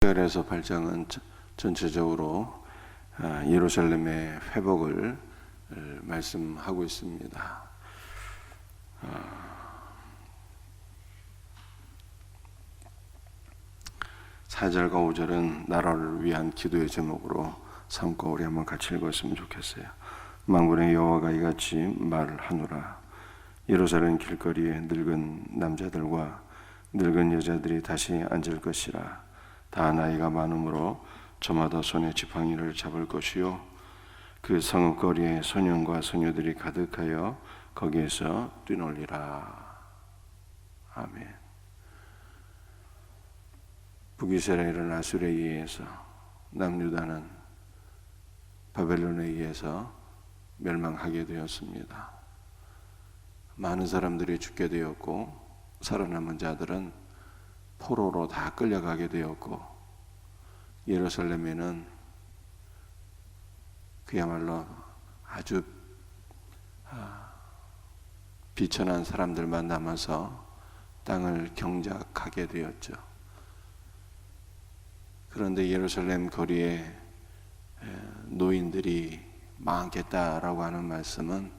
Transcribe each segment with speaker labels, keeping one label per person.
Speaker 1: 9절에서 8장은 전체적으로 예루살렘의 회복을 말씀하고 있습니다. 4절과 5절은 나라를 위한 기도의 제목으로 삼고 우리 한번 같이 읽었으면 좋겠어요. 만군의 여호와가 이같이 말하노라. 예루살렘 길거리에 늙은 남자들과 늙은 여자들이 다시 앉을 것이라. 다 나이가 많으므로 저마다 손에 지팡이를 잡을 것이요 그 성읍거리에 소년과 소녀들이 가득하여 거기에서 뛰놀리라. 아멘. 북이스라엘은 아술에 의해서, 남유다는 바벨론에 의해서 멸망하게 되었습니다. 많은 사람들이 죽게 되었고 살아남은 자들은 포로로 다 끌려가게 되었고, 예루살렘에는 그야말로 아주 비천한 사람들만 남아서 땅을 경작하게 되었죠. 그런데 예루살렘 거리에 노인들이 많겠다라고 하는 말씀은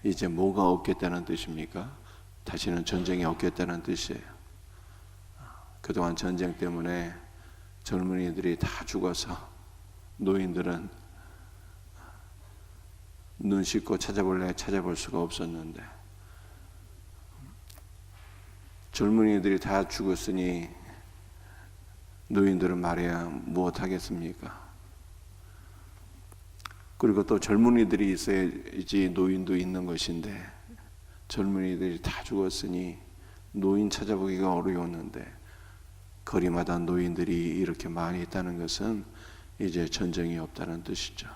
Speaker 1: 이제 뭐가 없겠다는 뜻입니까? 다시는 전쟁이 없겠다는 뜻이에요. 그동안 전쟁 때문에 젊은이들이 다 죽어서 노인들은 눈 씻고 찾아볼 수가 없었는데, 젊은이들이 다 죽었으니 노인들은 말해야 무엇하겠습니까? 그리고 또 젊은이들이 있어야지 노인도 있는 것인데, 젊은이들이 다 죽었으니 노인 찾아보기가 어려웠는데, 거리마다 노인들이 이렇게 많이 있다는 것은 이제 전쟁이 없다는 뜻이죠.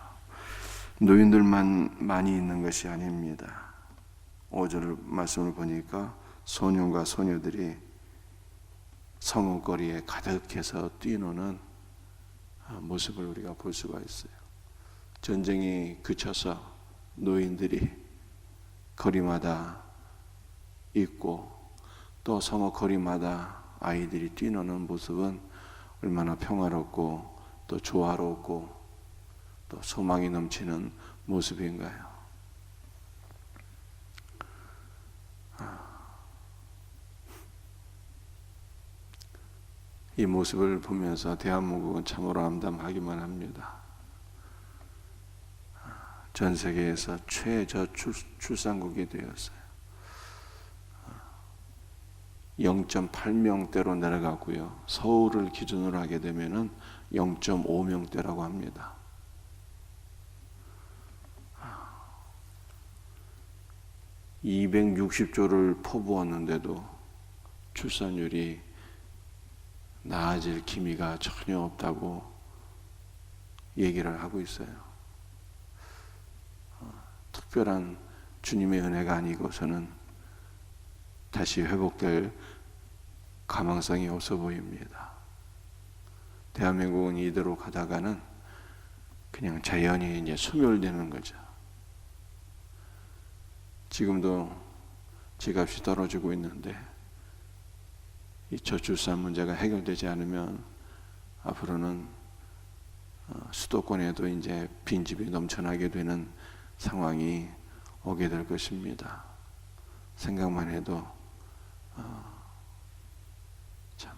Speaker 1: 노인들만 많이 있는 것이 아닙니다. 5절 말씀을 보니까 소년과 소녀들이 성읍거리에 가득해서 뛰노는 모습을 우리가 볼 수가 있어요. 전쟁이 그쳐서 노인들이 거리마다 있고, 또 성읍 거리마다 아이들이 뛰노는 모습은 얼마나 평화롭고 또 조화롭고 또 소망이 넘치는 모습인가요? 이 모습을 보면서 대한민국은 참으로 암담하기만 합니다. 전 세계에서 최저 출산국이 되었어요. 0.8명대로 내려가고요. 서울을 기준으로 하게 되면은 0.5명대라고 합니다. $260조를 퍼부었는데도 출산율이 나아질 기미가 전혀 없다고 얘기를 하고 있어요. 특별한 주님의 은혜가 아니고서는 다시 회복될 가망성이 없어 보입니다. 대한민국은 이대로 가다가는 그냥 자연히 이제 소멸되는 거죠. 지금도 집값이 떨어지고 있는데, 이 저출산 문제가 해결되지 않으면 앞으로는 수도권에도 이제 빈집이 넘쳐나게 되는 상황이 오게 될 것입니다. 생각만 해도 참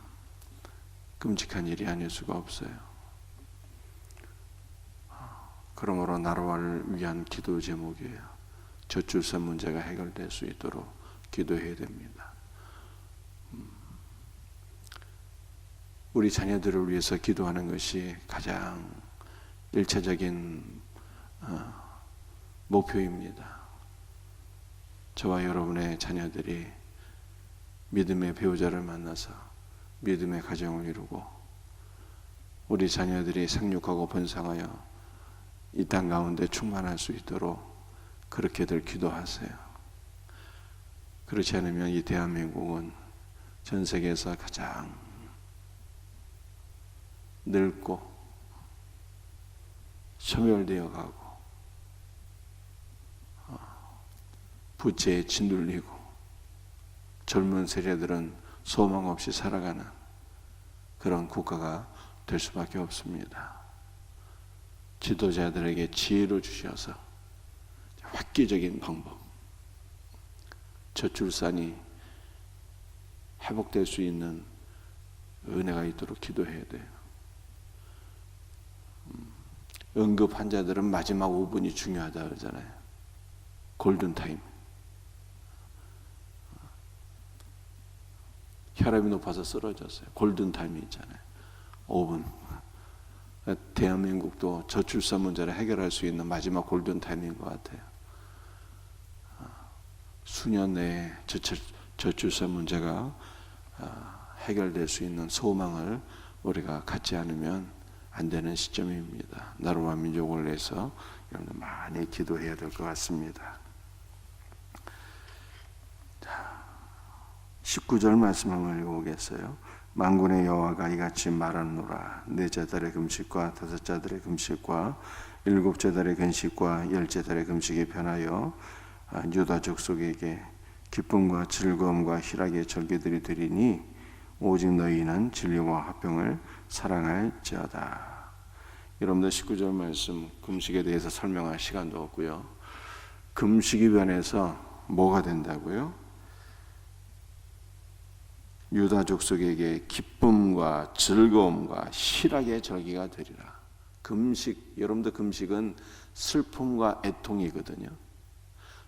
Speaker 1: 끔찍한 일이 아닐 수가 없어요. 그러므로 나라를 위한 기도 제목이에요. 저출산 문제가 해결될 수 있도록 기도해야 됩니다. 우리 자녀들을 위해서 기도하는 것이 가장 일차적인 목표입니다. 저와 여러분의 자녀들이 믿음의 배우자를 만나서 믿음의 가정을 이루고, 우리 자녀들이 생육하고 번성하여 이 땅 가운데 충만할 수 있도록 그렇게들 기도하세요. 그렇지 않으면 이 대한민국은 전 세계에서 가장 늙고 소멸되어 가고 부채에 짓눌리고 젊은 세대들은 소망 없이 살아가는 그런 국가가 될 수밖에 없습니다. 지도자들에게 지혜를 주셔서 획기적인 방법, 저출산이 회복될 수 있는 은혜가 있도록 기도해야 돼요. 응급 환자들은 마지막 5분이 중요하다 그러잖아요. 골든타임. 혈압이 높아서 쓰러졌어요. 골든타임이 있잖아요. 5분. 대한민국도 저출산 문제를 해결할 수 있는 마지막 골든타임인 것 같아요. 수년 내에 저출산 문제가 해결될 수 있는 소망을 우리가 갖지 않으면 안 되는 시점입니다. 나라와 민족을 위해서 여러분들 많이 기도해야 될 것 같습니다. 19절 말씀을 읽어보겠어요. 만군의 여호와가 이같이 말하노라. 넷째 달의 금식과 다섯째 달의 금식과 일곱째 달의 금식과 열째 달의 금식에 변하여 유다 족속에게 기쁨과 즐거움과 희락의 절기들이 되리니 오직 너희는 진리와 화평을 사랑할지어다. 여러분들 19절 말씀 금식에 대해서 설명할 시간도 없고요. 금식이 변해서 뭐가 된다고요? 유다 족속에게 기쁨과 즐거움과 희락의 절기가 되리라. 금식, 여러분들 금식은 슬픔과 애통이거든요.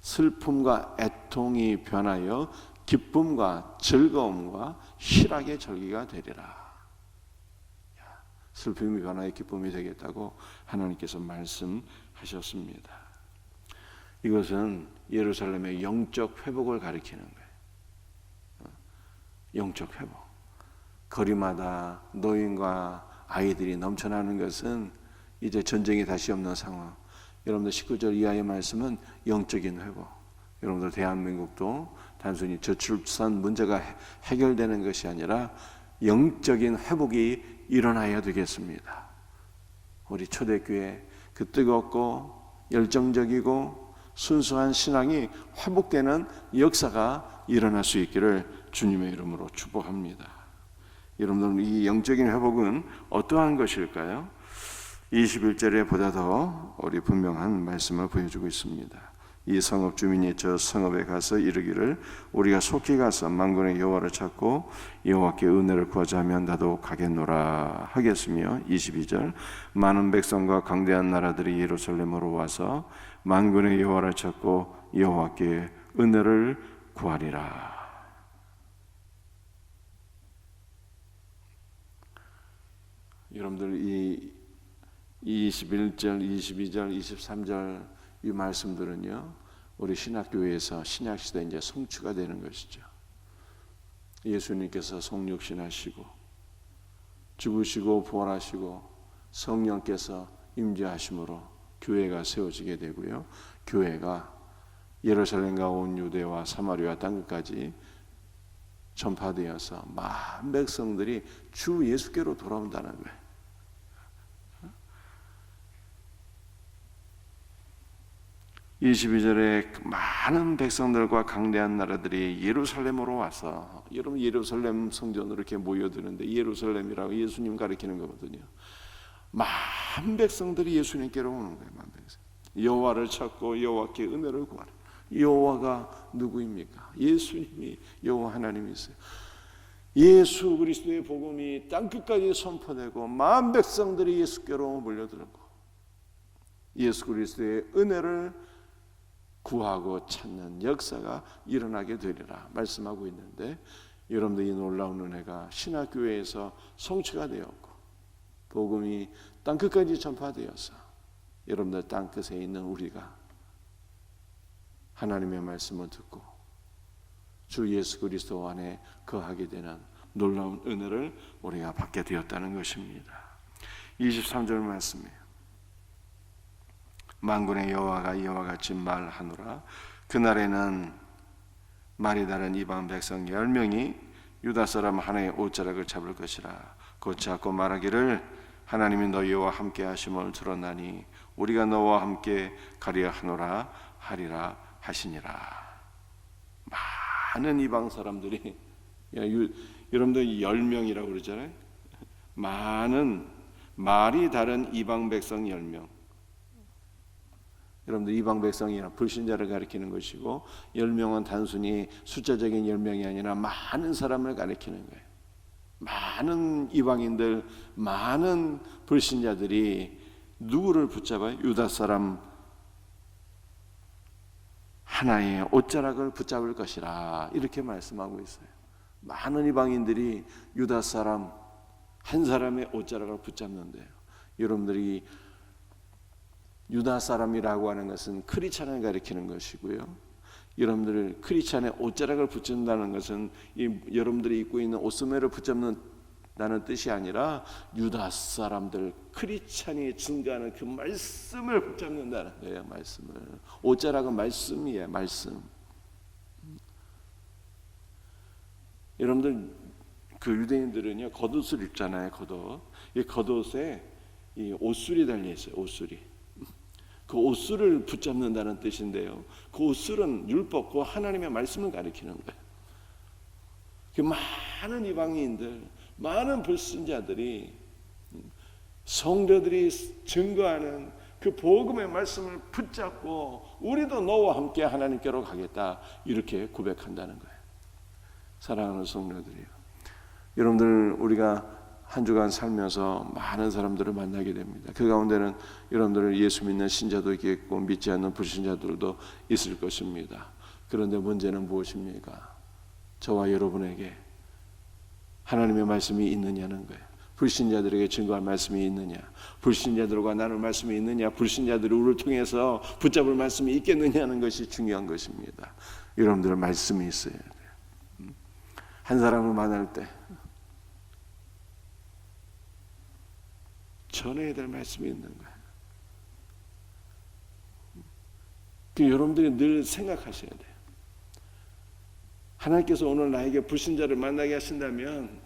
Speaker 1: 슬픔과 애통이 변하여 기쁨과 즐거움과 희락의 절기가 되리라. 슬픔이 변하여 기쁨이 되겠다고 하나님께서 말씀하셨습니다. 이것은 예루살렘의 영적 회복을 가리키는 거예요. 영적 회복. 거리마다 노인과 아이들이 넘쳐나는 것은 이제 전쟁이 다시 없는 상황. 여러분들 19절 이하의 말씀은 영적인 회복. 여러분들 대한민국도 단순히 저출산 문제가 해결되는 것이 아니라 영적인 회복이 일어나야 되겠습니다. 우리 초대교회 그 뜨겁고 열정적이고 순수한 신앙이 회복되는 역사가 일어날 수 있기를 주님의 이름으로 축복합니다. 여러분들 이 영적인 회복은 어떠한 것일까요? 21절에 보다 더 우리 분명한 말씀을 보여주고 있습니다. 이 성읍 주민이 저 성읍에 가서 이르기를 우리가 속히 가서 만군의 여호와를 찾고 여호와께 은혜를 구하자 하면 나도 가겠노라 하겠으며 22절 많은 백성과 강대한 나라들이 예루살렘으로 와서 만군의 여호와를 찾고 여호와께 은혜를 구하리라. 여러분들 이 21절, 22절, 23절 이 말씀들은요, 우리 신학교회에서 신약시대 이제 성취가 되는 것이죠. 예수님께서 성육신하시고 죽으시고 부활하시고 성령께서 임재하심으로 교회가 세워지게 되고요. 교회가 예루살렘과 온 유대와 사마리아 땅끝까지 전파되어서 많은 백성들이 주 예수께로 돌아온다는 거예요. 22절에 많은 백성들과 강대한 나라들이 예루살렘으로 와서, 여러분 예루살렘 성전으로 이렇게 모여드는데 예루살렘이라고 예수님 가리키는 거거든요. 많은 백성들이 예수님께로 오는 거예요. 여호와를 찾고 여호와께 은혜를 구하라. 여호와가 누구입니까? 예수님이 여호와 하나님이세요. 예수 그리스도의 복음이 땅끝까지 선포되고 많은 백성들이 예수께로 몰려들고 예수 그리스도의 은혜를 구하고 찾는 역사가 일어나게 되리라 말씀하고 있는데, 여러분들 이 놀라운 은혜가 신학교회에서 성취가 되었고 복음이 땅끝까지 전파되어서 여러분들 땅끝에 있는 우리가 하나님의 말씀을 듣고 주 예수 그리스도 안에 거하게 되는 놀라운 은혜를 우리가 받게 되었다는 것입니다. 23절 말씀이에요. 만군의 여호와가 이와 같이 말하노라. 그날에는 말이 다른 이방 백성 10명이 유다 사람 하나의 옷자락을 잡을 것이라. 곧 잡고 말하기를 하나님이 너희와 함께 하심을 들었나니 우리가 너와 함께 가려 하노라 하리라 하시니라. 많은 이방 사람들이, 여러분들 10명이라고 그러잖아요. 많은 말이 다른 이방 백성 10명. 여러분들 이방 백성이란 불신자를 가리키는 것이고 10명은 단순히 숫자적인 10명이 아니라 많은 사람을 가리키는 거예요. 많은 이방인들, 많은 불신자들이 누구를 붙잡아요? 유다 사람 하나의 옷자락을 붙잡을 것이라 이렇게 말씀하고 있어요. 많은 이방인들이 유다 사람 한 사람의 옷자락을 붙잡는데요. 여러분들이 유다 사람이라고 하는 것은 크리스찬을 가리키는 것이고요. 여러분들 크리스찬의 옷자락을 붙잡는다는 것은 여러분들이 입고 있는 옷소매를 붙잡는다는 뜻이 아니라 유다 사람들 크리스찬이 증거하는 그 말씀을 붙잡는다는 거예요. 말씀을. 옷자락은 말씀이에요. 말씀. 여러분들 그 유대인들은요 겉옷을 입잖아요. 겉옷. 이 겉옷에 이 옷술이 달려 있어요. 옷술이. 그 옷술을 붙잡는다는 뜻인데요. 그 옷술은 율법, 그 하나님의 말씀을 가리키는 거예요. 그 많은 이방인들, 많은 불신자들이 성도들이 증거하는 그 복음의 말씀을 붙잡고 우리도 너와 함께 하나님께로 가겠다 이렇게 고백한다는 거예요. 사랑하는 성도들이요. 여러분들 우리가 한 주간 살면서 많은 사람들을 만나게 됩니다. 그 가운데는 여러분들 예수 믿는 신자도 있겠고 믿지 않는 불신자들도 있을 것입니다. 그런데 문제는 무엇입니까? 저와 여러분에게 하나님의 말씀이 있느냐는 거예요. 불신자들에게 증거할 말씀이 있느냐, 불신자들과 나눌 말씀이 있느냐, 불신자들이 우리를 통해서 붙잡을 말씀이 있겠느냐는 것이 중요한 것입니다. 여러분들 말씀이 있어야 돼요. 한 사람을 만날 때 전해야 될 말씀이 있는 거예요. 여러분들이 늘 생각하셔야 돼요. 하나님께서 오늘 나에게 불신자를 만나게 하신다면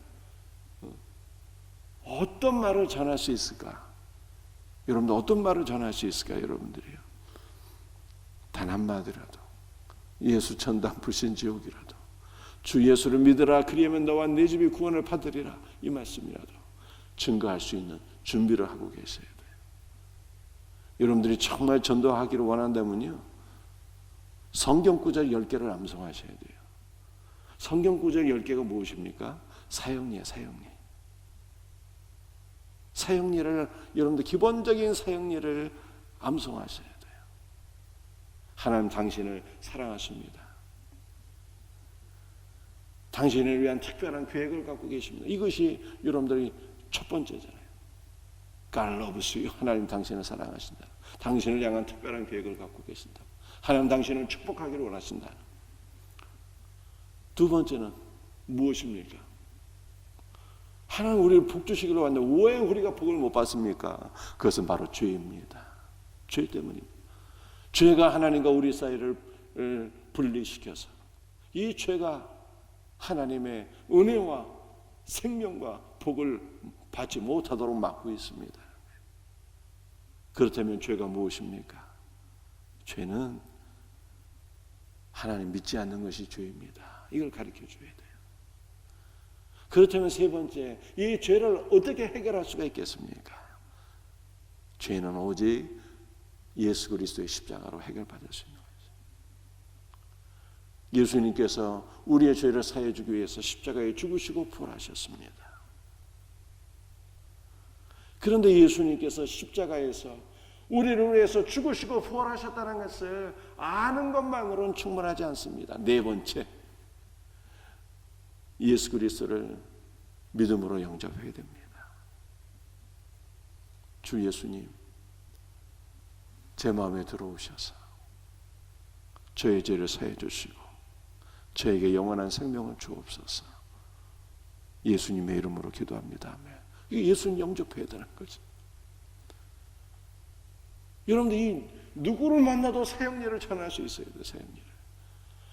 Speaker 1: 어떤 말을 전할 수 있을까? 여러분들 어떤 말을 전할 수 있을까? 여러분들이요. 단 한마디라도 예수 천당 불신 지옥이라도 주 예수를 믿으라 그리하면 너와 네 집이 구원을 받으리라 이 말씀이라도 증거할 수 있는 준비를 하고 계셔야 돼요. 여러분들이 정말 전도하기를 원한다면요 성경 구절 10개를 암송하셔야 돼요. 성경 구절 10개가 무엇입니까? 사형리예요. 사형리. 사형리를 여러분들 기본적인 사형리를 암송하셔야 돼요. 하나님 당신을 사랑하십니다. 당신을 위한 특별한 계획을 갖고 계십니다. 이것이 여러분들이 첫 번째잖아요. God loves you. 하나님 당신을 사랑하신다. 당신을 향한 특별한 계획을 갖고 계신다. 하나님 당신을 축복하기를 원하신다. 두 번째는 무엇입니까? 하나님 우리를 복 주시기를 원하는데 왜 우리가 복을 못 받습니까? 그것은 바로 죄입니다. 죄 때문입니다. 죄가 하나님과 우리 사이를 분리시켜서 이 죄가 하나님의 은혜와 생명과 복을 받지 못하도록 막고 있습니다. 그렇다면 죄가 무엇입니까? 죄는 하나님 믿지 않는 것이 죄입니다. 이걸 가르쳐 줘야 돼요. 그렇다면 세 번째, 이 죄를 어떻게 해결할 수가 있겠습니까? 죄는 오직 예수 그리스도의 십자가로 해결받을 수 있는 거죠. 예수님께서 우리의 죄를 사해 주기 위해서 십자가에 죽으시고 부활하셨습니다. 그런데 예수님께서 십자가에서 우리를 위해서 죽으시고 부활하셨다는 것을 아는 것만으로는 충분하지 않습니다. 네 번째, 예수 그리스도를 믿음으로 영접해야 됩니다. 주 예수님, 제 마음에 들어오셔서 저의 죄를 사해 주시고 저에게 영원한 생명을 주옵소서. 예수님의 이름으로 기도합니다. 아멘. 이게 예수님 영접해야 되는 거죠. 여러분들 이 누구를 만나도 사형리를 전할 수 있어야 돼요. 사형리를.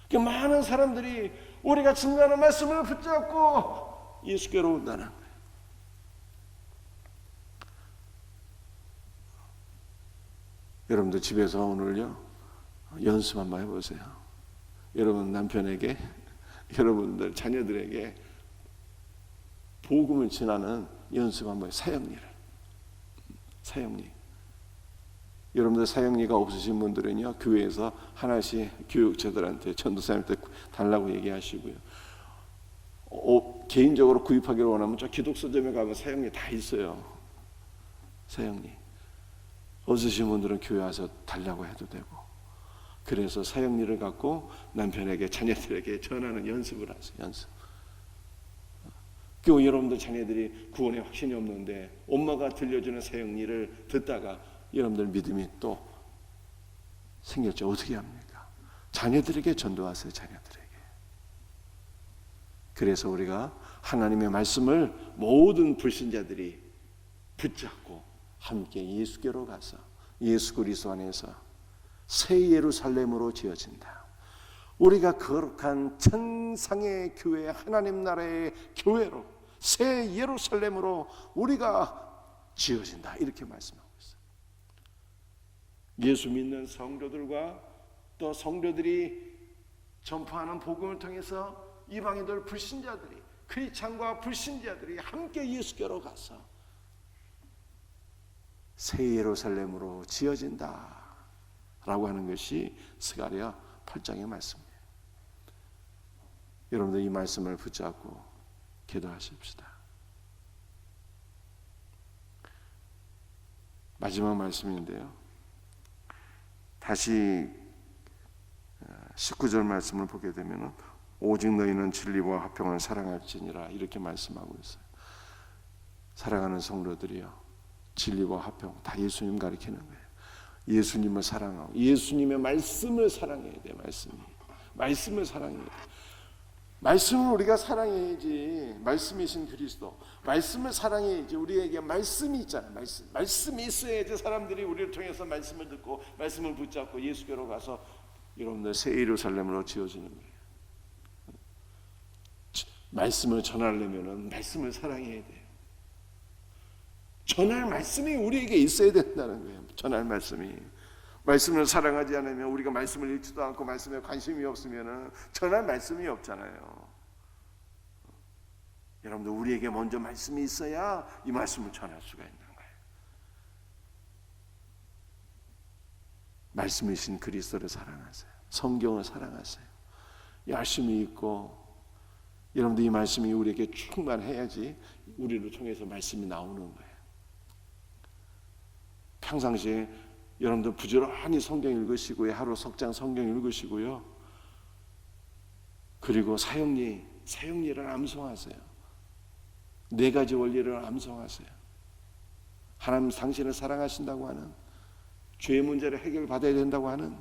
Speaker 1: 그러니까 많은 사람들이 우리가 증거하는 말씀을 붙잡고 예수께로 온다는 거예요. 여러분들 집에서 오늘요 연습 한번 해보세요. 여러분 남편에게, 여러분들 자녀들에게 복음을 전하는 연습 한번 사형리를. 사형리. 여러분들 사형리가 없으신 분들은요, 교회에서 하나씩 교육자들한테, 전도사님한테 달라고 얘기하시고요. 개인적으로 구입하기를 원하면 저 기독서점에 가면 사형리 다 있어요. 사형리. 없으신 분들은 교회 와서 달라고 해도 되고. 그래서 사형리를 갖고 남편에게, 자녀들에게 전하는 연습을 하세요. 연습. 그 여러분들 자녀들이 구원에 확신이 없는데 엄마가 들려주는 사형리를 듣다가 여러분들 믿음이 또 생길지 어떻게 합니까? 자녀들에게 전도하세요. 자녀들에게. 그래서 우리가 하나님의 말씀을 모든 불신자들이 붙잡고 함께 예수께로 가서 예수 그리스도 안에서 새 예루살렘으로 지어진다. 우리가 거룩한 천상의 교회, 하나님 나라의 교회로, 새 예루살렘으로 우리가 지어진다. 이렇게 말씀하고 있어요. 예수 믿는 성도들과 또 성도들이 전파하는 복음을 통해서 이방인들, 불신자들이, 크리스찬과 불신자들이 함께 예수께로 가서 새 예루살렘으로 지어진다 라고 하는 것이 스가랴 8장의 말씀입니다. 여러분들 이 말씀을 붙잡고 기도하십시다. 마지막 말씀인데요, 다시 19절 말씀을 보게 되면 오직 너희는 진리와 화평을 사랑할지니라 이렇게 말씀하고 있어요. 사랑하는 성도들이요, 진리와 화평 다 예수님 가리키는 거예요. 예수님을 사랑하고 예수님의 말씀을 사랑해야 돼요. 말씀을 사랑해야 돼요. 말씀을 우리가 사랑해야지. 말씀이신 그리스도, 말씀을 사랑해야지. 우리에게 말씀이 있잖아요. 말씀이 있어야지 사람들이 우리를 통해서 말씀을 듣고 말씀을 붙잡고 예수께로 가서 여러분들 새 예루살렘으로 지어지는 거예요. 말씀을 전하려면 말씀을 사랑해야 돼요. 전할 말씀이 우리에게 있어야 된다는 거예요. 전할 말씀이. 말씀을 사랑하지 않으면, 우리가 말씀을 읽지도 않고 말씀에 관심이 없으면 전할 말씀이 없잖아요. 여러분들, 우리에게 먼저 말씀이 있어야 이 말씀을 전할 수가 있는 거예요. 말씀이신 그리스도를 사랑하세요. 성경을 사랑하세요. 열심히 읽고, 여러분들 이 말씀이 우리에게 충만해야지 우리를 통해서 말씀이 나오는 거예요. 평상시에 여러분들 부지런히 성경 읽으시고요. 하루 석장 성경 읽으시고요. 그리고 사형리를 암송하세요. 4가지 원리를 암송하세요. 하나님 당신을 사랑하신다고 하는, 죄의 문제를 해결받아야 된다고 하는,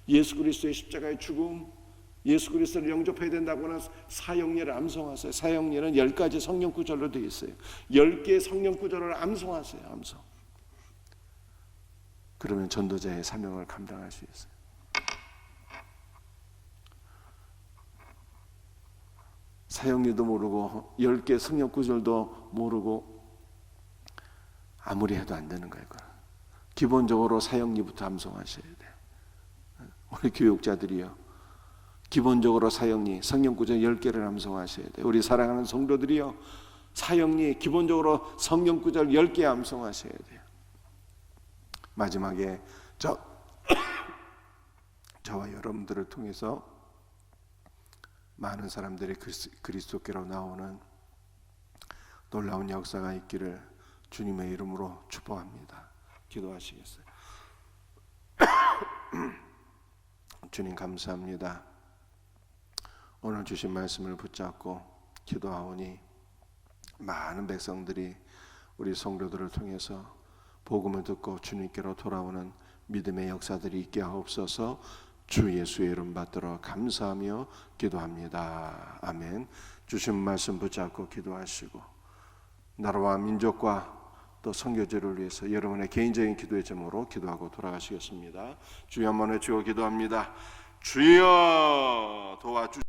Speaker 1: 예수 그리스도의 십자가의 죽음, 예수 그리스도를 영접해야 된다고 하는 사형리를 암송하세요. 사형리는 10가지 성령 구절로 되어 있어요. 10개의 성령 구절을 암송하세요. 암송. 그러면 전도자의 사명을 감당할 수 있어요. 사형리도 모르고 10개 성령 구절도 모르고 아무리 해도 안 되는 거예요. 기본적으로 사형리부터 암송하셔야 돼요. 우리 교육자들이요, 기본적으로 사형리, 성령 구절 10개를 암송하셔야 돼요. 우리 사랑하는 성도들이요, 사형리, 기본적으로 성령 구절 10개 암송하셔야 돼요. 마지막에 저와 여러분들을 통해서 많은 사람들이 그리스도께로 나오는 놀라운 역사가 있기를 주님의 이름으로 축복합니다. 기도하시겠어요? 주님 감사합니다. 오늘 주신 말씀을 붙잡고 기도하오니 많은 백성들이 우리 성도들을 통해서 복음을 듣고 주님께로 돌아오는 믿음의 역사들이 있게 하옵소서. 주 예수의 이름 받들어 감사하며 기도합니다. 아멘. 주신 말씀 붙잡고 기도하시고, 나라와 민족과 또 선교제를 위해서 여러분의 개인적인 기도의 제목으로 기도하고 돌아가시겠습니다. 주여 한번 외치고 기도합니다. 주여 도와주시옵소서.